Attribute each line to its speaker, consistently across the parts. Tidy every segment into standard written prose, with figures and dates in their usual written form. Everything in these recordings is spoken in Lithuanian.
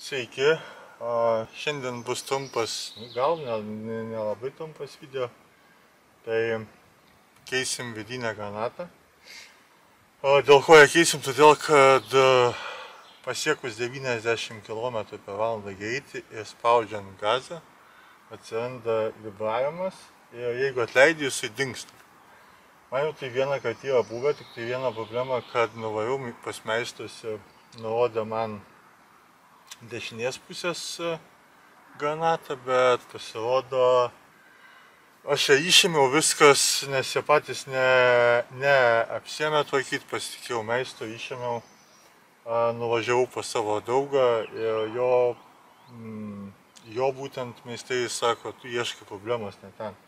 Speaker 1: Sveiki, šiandien bus trumpas, gal nelabai trumpas video, tai keisim vidinę granatą. Dėl ko ją keisim? Todėl, kad pasiekus 90 km/h greitį ir spaudžiant gazą atsiranda vibravimas ir jeigu atleidži, jisai dingsta. Man jau tai vieną kartą yra buvę, tik tai viena problema, kad nuvariau pas meistrus ir nurodė man dešinės pusės granatą, bet pasirodo, aš ją išėmiau viskas, nes jie patys neapsiėmė tvarkyti, pasitikėjau meistru, išėmiau, nuvažiavau pas savo draugą ir jo būtent meistrai sako, tu ieškai problemos ne ten.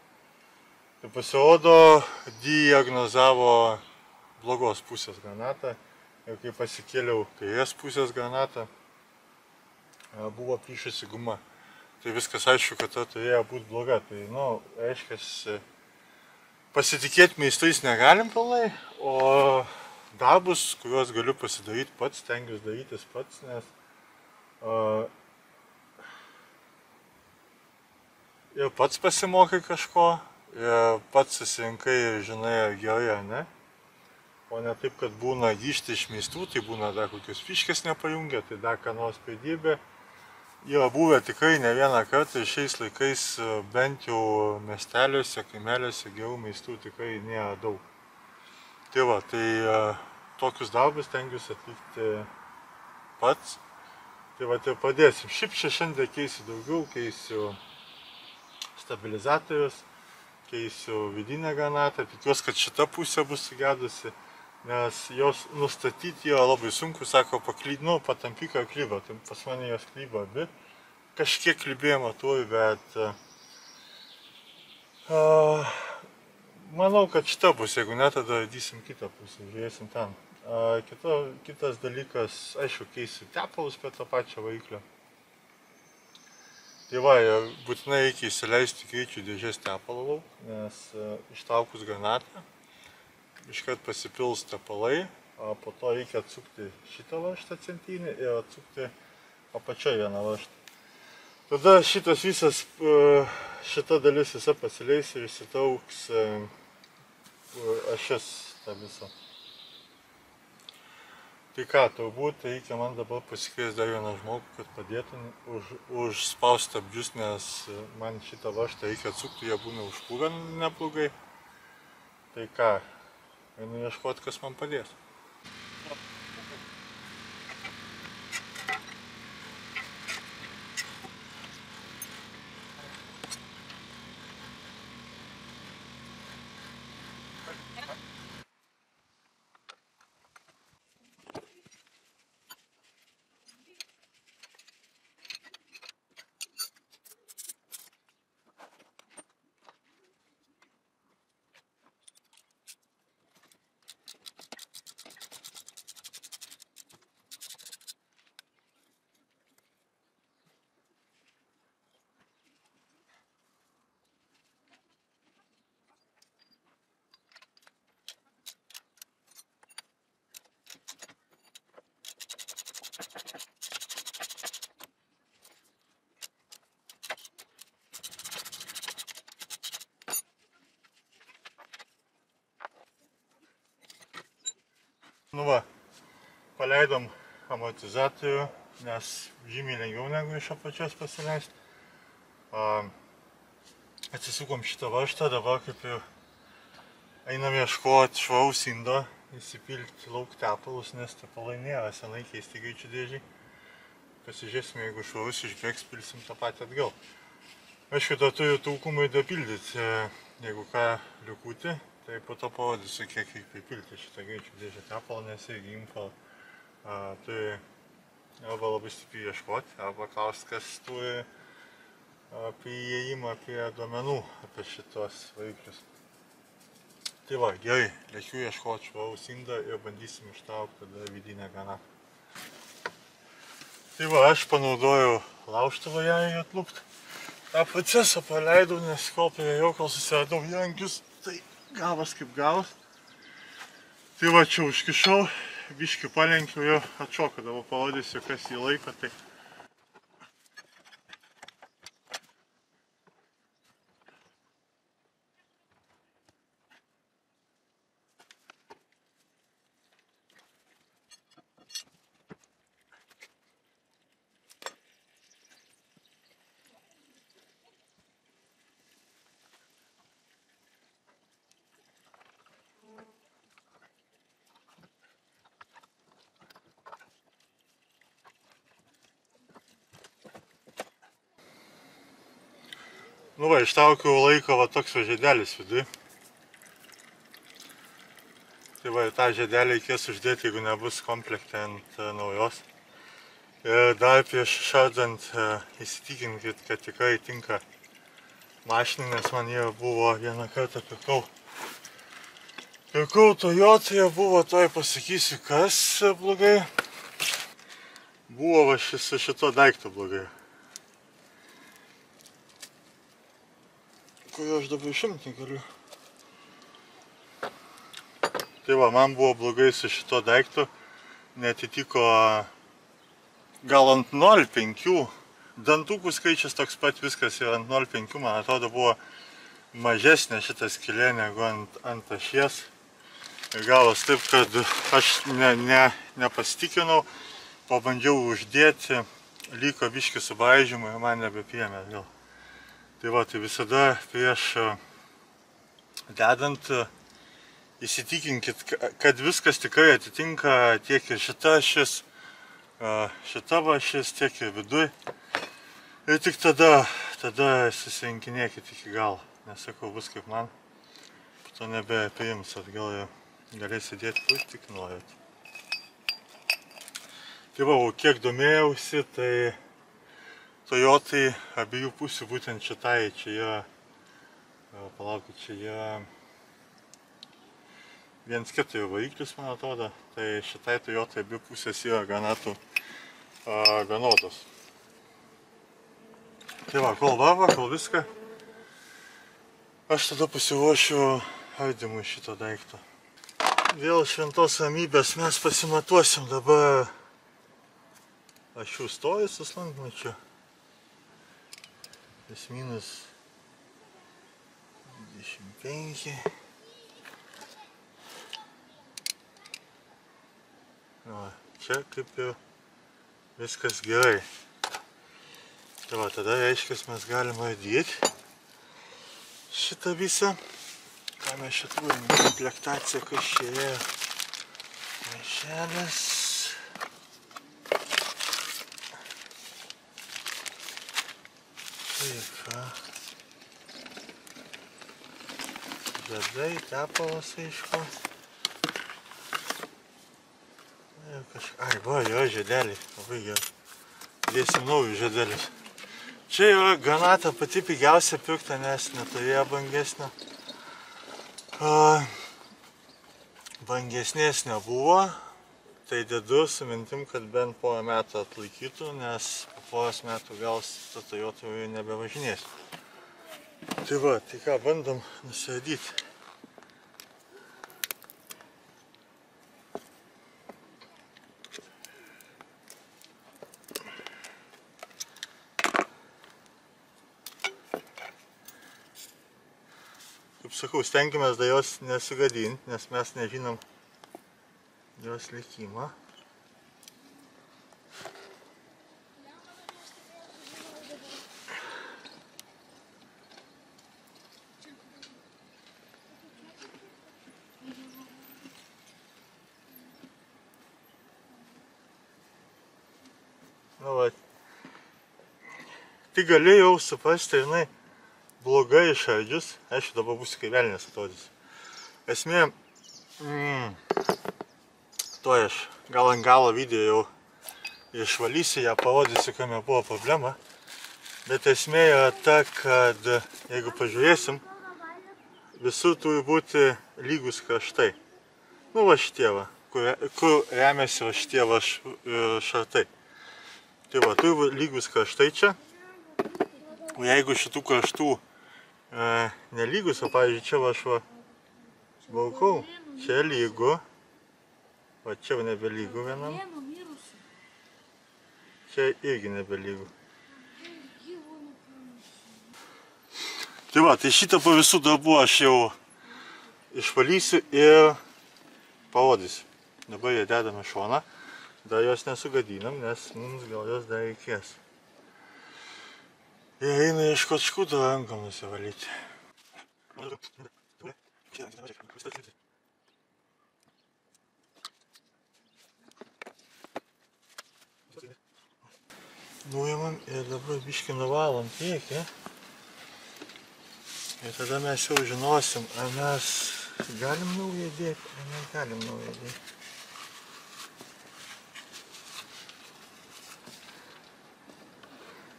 Speaker 1: Tai pasirodo, diagnozavo blogos pusės granatą ir kai pasikėliau kairės pusės granatą, buvo plyšusi guma. Tai viskas aišku, kad ta turėjo būti bloga. Tai, reiškia, pasitikėti meistrais negalim pilnai, o darbus, kuriuos galiu pasidaryti pats, stengiuosi darytis pats, nes ir pats pasimokai kažko, ir pats susirinkai ir žinai, ar gerai ar ne. O ne taip, kad būna grįžti iš meistrų, tai būna dar kokios fiškės nepajungia, tai dar ką nors pridybė. Yra buvę tikrai ne vieną kartą ir šiais laikais bent jau miesteliuose, kaimeliuose gerų meistrų tikrai nėra daug. Tai va, tai tokius darbus stengiuosi atlikti pats. Tai va, tai padėsim. Šiaip šiandien keisiu daugiau, keisiu stabilizatorius, keisiu vidinę granatą. Tikiuosi, kad šita pusė bus sugedusi, nes jos nustatyti yra labai sunku, sako, patampyk ar klyba. Tai pas mane jos klyba abi. Kažkiek klybėjimo turi, bet manau, kad šita bus, jeigu ne, tada radysim kitą pusę, žiūrėsim ten. Kitas dalykas, aišku, keisiu tepalus prie to pačio variklio. Tai va, būtinai reikia įsileisti greičių dėžės tepalą lauk, nes ištraukus granatą, iškart pasipils tepalai, po to reikia atsukti šitą varžtą centrinį ir atsukti apačioje vieną varžtą. Tada šita dalis visa pasileis ir išsitrauks ašis tą visą. Tai ką, turbūt reikia man dabar pasikviesti dar vieną žmogų, kad padėtų užspausti stabdžius, nes man šitą varžtą reikia atsukti, jie būna užpūrę neblogai. Tai ką, einu ieškoti, kas man padės. Nu va, paleidom amortizatorių, nes žymiai lengviau negu iš apačios pasileisti. Atsisukom šitą varžtą, dabar kaip ir einam ieškoti švaraus indo, įsipilti lauk tepalus, nes tepalai nėra senai keisti greičių dėžiai. Pasižiūrėsime, jeigu švarus išbėgs, pilsim tą patį atgal. Aišku, dar turiu trūkumai dapildyti, jeigu ką liukutį. Tai po to parodysiu, kiek reikia pripilti šitą greičių dėžę tepalą, nes irgi info turi arba labai stipriai ieškoti, arba klausti, kas turi priėjimą prie duomenų apie šitos variklius. Tai va, gerai, lėkiu ieškoti švaraus indą ir bandysim ištraukti tada vidinę granatą. Tai va, aš panaudojau laužtuvą ją atlupti. Tą procesą paleidau, nes kol priėjau, kol susiradau įrankius, tai gavas kaip gavas. Tai va, čia užkišau, biškį palenkiau, jo atšoka, dabar parodysiu, kas jį laiko. Tai Nu va, ištraukiau laiko va toks va žiedelis vidui. Tai va, tą žiedelį reikės uždėti, jeigu nebus komplekte ant naujos. Ir dar prieš šardant įsitikinkit, kad tikrai tinka mašinai, nes man jie buvo vieną kartą pirkau. Pirkau Toyotoje, buvo toj pasakysiu, kas blogai. Buvo va su šito daikto blogai. Kurio aš dabar išimti negaliu. Tai va, man buvo blogai su šito daiktu, netitiko gal ant 0,5. Dantukų skaičius toks pat viskas ir ant 0,5, man atrodo, buvo mažesnė šita skylė negu ant ašies. Ir gavos taip, kad aš nepasitikinau, pabandžiau uždėti, liko biškį subraižymų ir man nebepriėmė vėl. Tai va, tai visada prieš dedant įsitikinkit, kad viskas tikrai atitinka tiek ir šita ašis, šita ašis, tiek ir viduj. Ir tik tada susirinkinėkit iki galo. Nesakau, bus kaip man. To nebepriims atgal ir galėsi dėti kur tik norit. Tai va, kiek domėjausi, tai Toyotai abiejų pusių būtent šitai, čia yra, palaukit, čia yra 1.4 variklis, man atrodo, tai šitai Toyotai abi pusės yra granatų vienodos. Tai va, kol viską, aš tada pasiruošiu ardymui šito daikto. Vėl šventos ramybės mes pasimatuosim dabar ašių stovi su slankmačiu. Plius-minus 25. Va, čia kaip ir viskas gerai. Tai va, tada reiškia, mes galime ardyti šitą visą. Ką mes čia turim? Komplektacija, kas čia yra? Maišelis. Taip, žiedai, tepalas, aišku. Ai, va, jo žiedeliai, labai gerai. Dėsim naujų žiedelius. Čia yra granata pati pigiausia pirkta, nes neturėjo brangesnio. Brangesnės nebuvo, tai dedu su mintim, kad bent porą metų atlaikytų, nes po poros metų gal ta Toyota jau nebevažinės. Tai va, tai ką, bandom nusiardyti. Kaip sakau, stenkimės da jos nesugadinti, nes mes nežinom jos likimą. Nu va, tai gali jau suprasti, jinai blogai išardžius, aišku, dabar būsiu kaip velnės atrodys. Esmė, to aš gal ant galo video jau išvalysiu, ją parodysiu, kame buvo problema. Bet esmė yra ta, kad jeigu pažiūrėsim, visur turi būti lygus kraštai. Nu va šitie va, kur remiasi va šitie va šartai. Tai va, turi būti lygus kraštai čia. O jeigu šitų kraštų nelygus, o pavyzdžiui, čia va aš va braukau, čia lygu, o čia nebelygu vienam, čia irgi nebelygu. Tai va, tai šitą po visų darbų aš jau išvalysiu ir parodysiu. Dabar jie dedame šoną, dar jos nesugadinam, nes mums gal jos dar reikės. Ir eina ieškot škudo rankom nusivalyti. Nuimam ir dabar biškį nuvalom priekį. Ir tada mes jau žinosim, ar mes galim naują dėti, ar negalim naują dėti.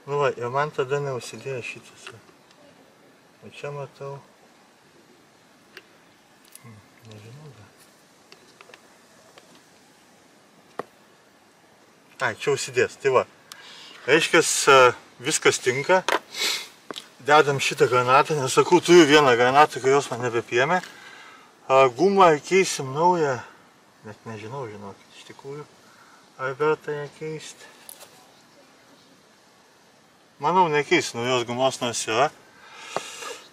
Speaker 1: Nu va, ir man tada neužsidėjo šitas. O čia matau. Nežinau, gal. Ai, čia užsidės. Tai va. Reiškias, viskas tinka. Dedam šitą granatą, nes sakau, turiu vieną granatą, kurios man nebepiemė. Gumą keisim naują. Net nežinau, žinokit, iš tikrųjų. Ar verta ją keisti? Manau, nekeis naujos gumos nors yra.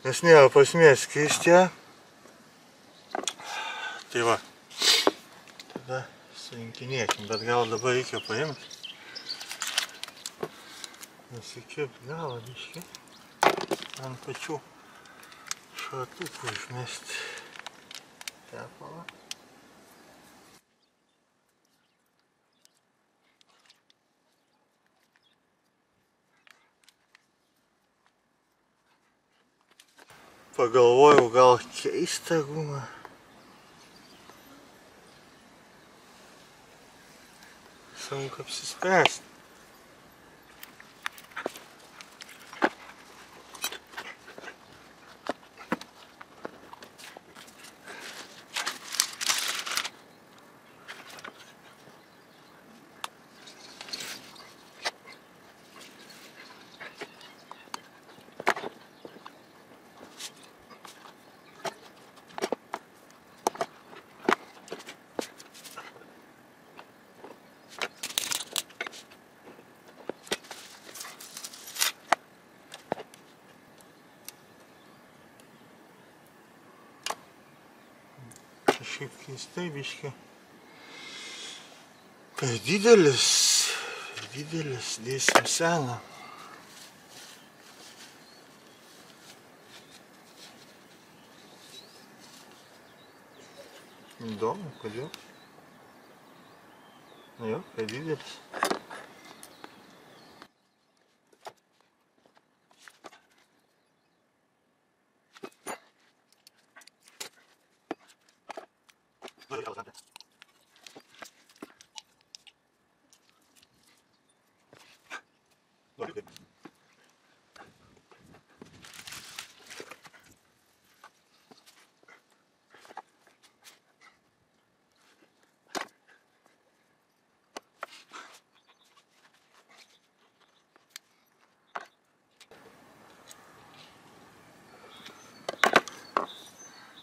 Speaker 1: Nes nėra prasmės keisti ją. Tai va. Tada surinkinėkim, bet gal dabar reikia paimti. Nusikirpt galą biškį. Ant pačių šratukų išmesti tepalą. Pagalvojau gal keistą gumą. Sunku apsispręsti. Kažkaip keistai biškį. Per didelis, dėsim seną. Įdomu, kodėl? Na jo, per didelis.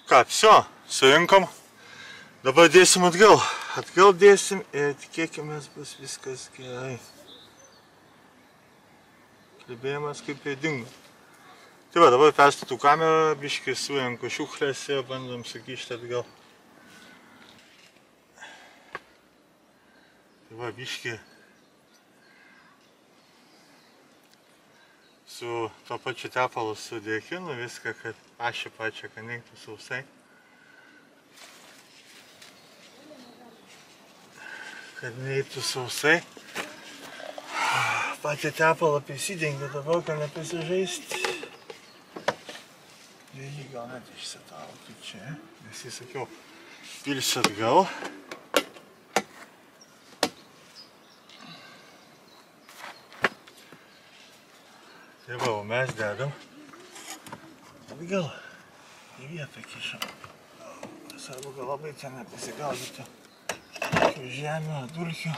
Speaker 1: Ką, viso, surinkom. Dabar dėsim atgal. Atgal dėsim ir tikėkimės bus viskas gerai. Kalbėjimas kaip ir dingo. Tai va, dabar perstatu kamerą, biškį surenku šiukšlės ir bandom sugrįžti atgal. Tai va, biškį su to pačiu tepalu sudėkinu viską, kad ašį pačią, kad neiktų sausai. Kad neiktų sausai. Patį tepalą prisidengiu dabar, kad neprisižaisti. Ir jį gal net išsitraukiu čia, nes jį sakiau, pilsiu atgal. Tai va, o mes dedam atgal į vietą kišam. Svarbu, gal labai ten nepasigaudytų žemę, dulkių.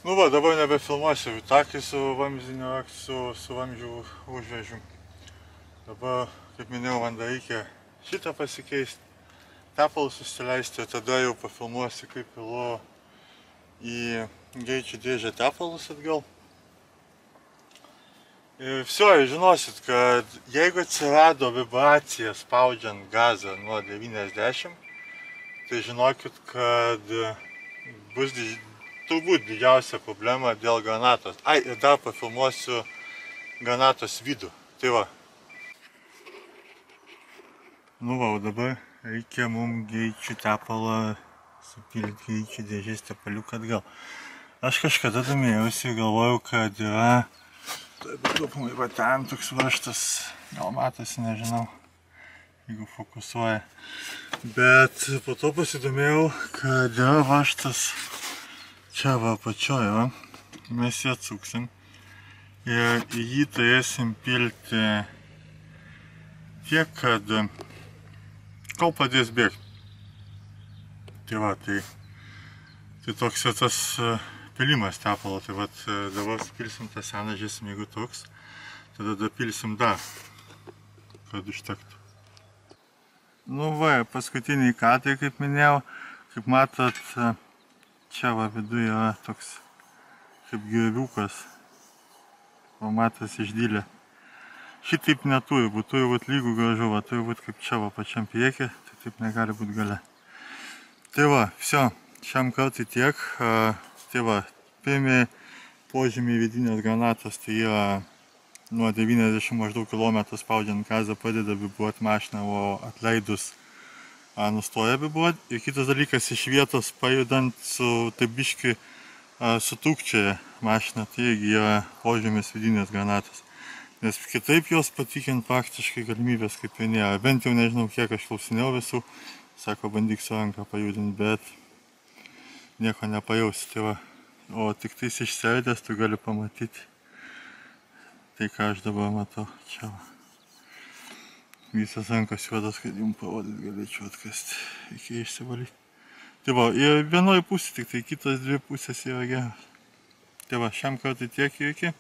Speaker 1: Nu va, dabar nebefilmuosiu vitakį su vamzdinio su vamzdžių užvežiu. Dabar, kaip minėjau, man dar reikia šitą pasikeisti, tepalus susileisti, tada jau pafilmuosiu, kaip pilu į greičių dėžę tepalus atgal. Ir viso, žinosit, kad jeigu atsirado vibracija spaudžiant gazą nuo 90, tai žinokit, kad bus turbūt didžiausia problema dėl granatos. Ai, ir dar pafilmuosiu granatos vidų. Tai va. Nu va, o dabar reikia mums greičių tepalą supilti greičių dėžės tepaliuką atgal. Aš kažkada domėjausi ir galvojau, kad yra trupumai va ten toks varžtas, gal matosi, nežinau, jeigu fokusuoja. Bet po to pasidomėjau, kad yra varžtas čia va apačioje, va. Mes jį atsuksim ir į jį turėsim pilti tiek, kad kol pradės bėgti. Tai va, tai toks yra tas pilimas tepalo. Tai va, dabar supilsim tą seną, žiūrėsim, jeigu toks, tada dapilsim dar, kad užtektų. Nu va, paskutiniai kadrai, kaip minėjau, kaip matot, čia va viduje yra toks kaip girviukas, o matas išdylė. Šitaip neturi būt, turi būt lygų gražu, va, turi būt kaip čia va pačiam priekį, tai taip negali būt gale. Tai va, viso, šiam kartui tiek. Tai va, pirmi požymiai vidinės granatos, tai yra nuo 90 maždaug kilometrų spaudžiant gazą pradeda vibruoti mašiną, o atleidus nustoja vibruoti. Ir kitas dalykas, iš vietos pajudant su taip biški sutrūkčioja mašina, tai irgi yra požymis vidinės granatos. Nes kitaip jos patikint praktiškai galimybės kaip ir nėra. Bent jau nežinau, kiek aš klausinėjau visų, sako, bandyk su ranką pajudinti, bet nieko nepajausi. Tai va, o tik tais išsiardęs tu gali pamatyti tai, ką aš dabar matau čia va. Visas rankas juodas, kad jums parodyti galėčiau atkasti, reikia išsivalyti. Tai va, ir vienoje pusė, tik tai kitos dvi pusės yra geras. Tai va, šiam kartui tiek ir iki.